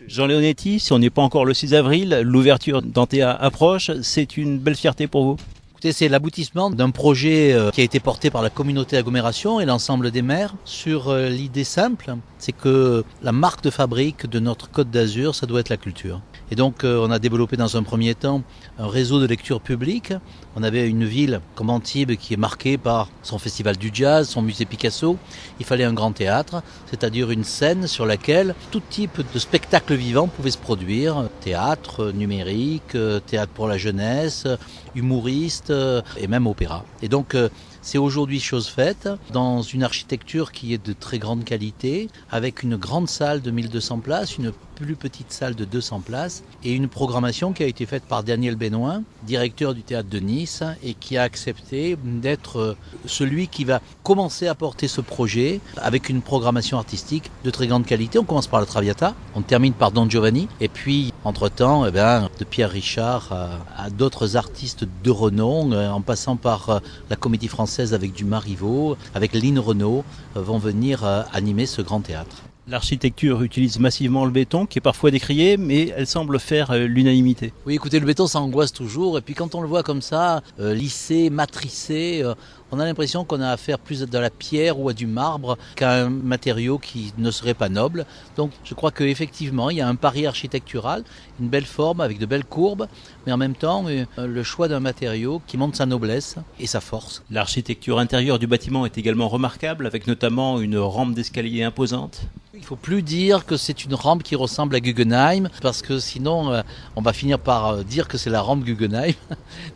Jean Leonetti, si on n'est pas encore le 6 avril, l'ouverture d'Antea approche, c'est une belle fierté pour vous? Écoutez, c'est l'aboutissement d'un projet qui a été porté par la communauté d'agglomération et l'ensemble des maires sur l'idée simple, c'est que la marque de fabrique de notre Côte d'Azur, ça doit être la culture. Et donc on a développé dans un premier temps un réseau de lecture publique. On avait une ville comme Antibes qui est marquée par son festival du jazz, son musée Picasso. Il fallait un grand théâtre, c'est-à-dire une scène sur laquelle tout type de spectacle vivant pouvait se produire. Théâtre numérique, théâtre pour la jeunesse, humoriste et même opéra. Et donc c'est aujourd'hui chose faite dans une architecture qui est de très grande qualité, avec une grande salle de 1200 places, une plus petite salle de 200 places et une programmation qui a été faite par Daniel Benoît, directeur du théâtre de Nice, et qui a accepté d'être celui qui va commencer à porter ce projet avec une programmation artistique de très grande qualité. On commence par la Traviata, on termine par Don Giovanni, et puis entre-temps, de Pierre Richard à d'autres artistes de renom, en passant par la Comédie Française avec du Marivaux, avec Lynn Renaud, vont venir animer ce grand théâtre. L'architecture utilise massivement le béton, qui est parfois décrié, mais elle semble faire l'unanimité. Oui, écoutez, le béton, ça angoisse toujours. Et puis quand on le voit comme ça, lissé, matricé, on a l'impression qu'on a affaire plus à la pierre ou à du marbre qu'à un matériau qui ne serait pas noble. Donc je crois qu'effectivement, il y a un pari architectural, une belle forme avec de belles courbes, mais en même temps, le choix d'un matériau qui montre sa noblesse et sa force. L'architecture intérieure du bâtiment est également remarquable, avec notamment une rampe d'escalier imposante. Il ne faut plus dire que c'est une rampe qui ressemble à Guggenheim, parce que sinon on va finir par dire que c'est la rampe Guggenheim.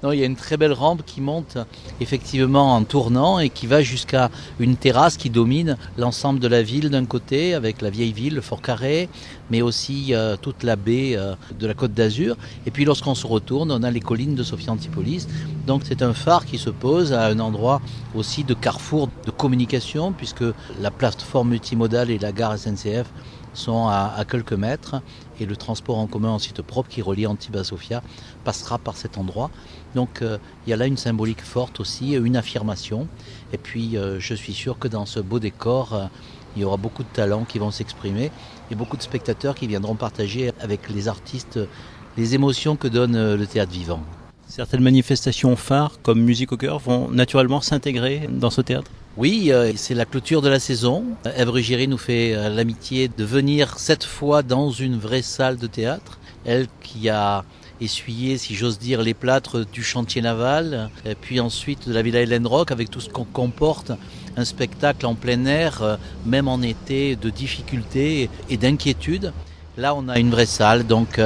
Non, il y a une très belle rampe qui monte effectivement en tournant et qui va jusqu'à une terrasse qui domine l'ensemble de la ville d'un côté, avec la vieille ville, le Fort Carré, mais aussi toute la baie de la Côte d'Azur. Et puis lorsqu'on se retourne, on a les collines de Sophia Antipolis. Donc c'est un phare qui se pose à un endroit aussi de carrefour de communication, puisque la plateforme multimodale et la gare SNCF sont à quelques mètres, et le transport en commun en site propre qui relie Antibes à Sofia passera par cet endroit. Donc il y a là une symbolique forte aussi, une affirmation. Et puis je suis sûr que dans ce beau décor, il y aura beaucoup de talents qui vont s'exprimer et beaucoup de spectateurs qui viendront partager avec les artistes les émotions que donne le théâtre vivant. Certaines manifestations phares, comme Musique au cœur, vont naturellement s'intégrer dans ce théâtre? Oui, c'est la clôture de la saison. Ève Ruggieri nous fait l'amitié de venir cette fois dans une vraie salle de théâtre. Elle qui a essuyé, si j'ose dire, les plâtres du chantier naval, et puis ensuite de la Villa Hélène Rock, avec tout ce qu'on comporte, un spectacle en plein air, même en été, de difficultés et d'inquiétude. Là, on a une vraie salle, donc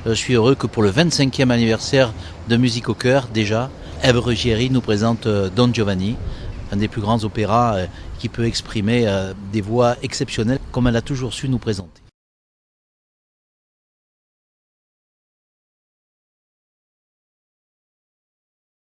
je suis heureux que pour le 25e anniversaire de Musique au cœur, déjà, Ève Ruggieri nous présente Don Giovanni, un des plus grands opéras qui peut exprimer des voix exceptionnelles, comme elle a toujours su nous présenter.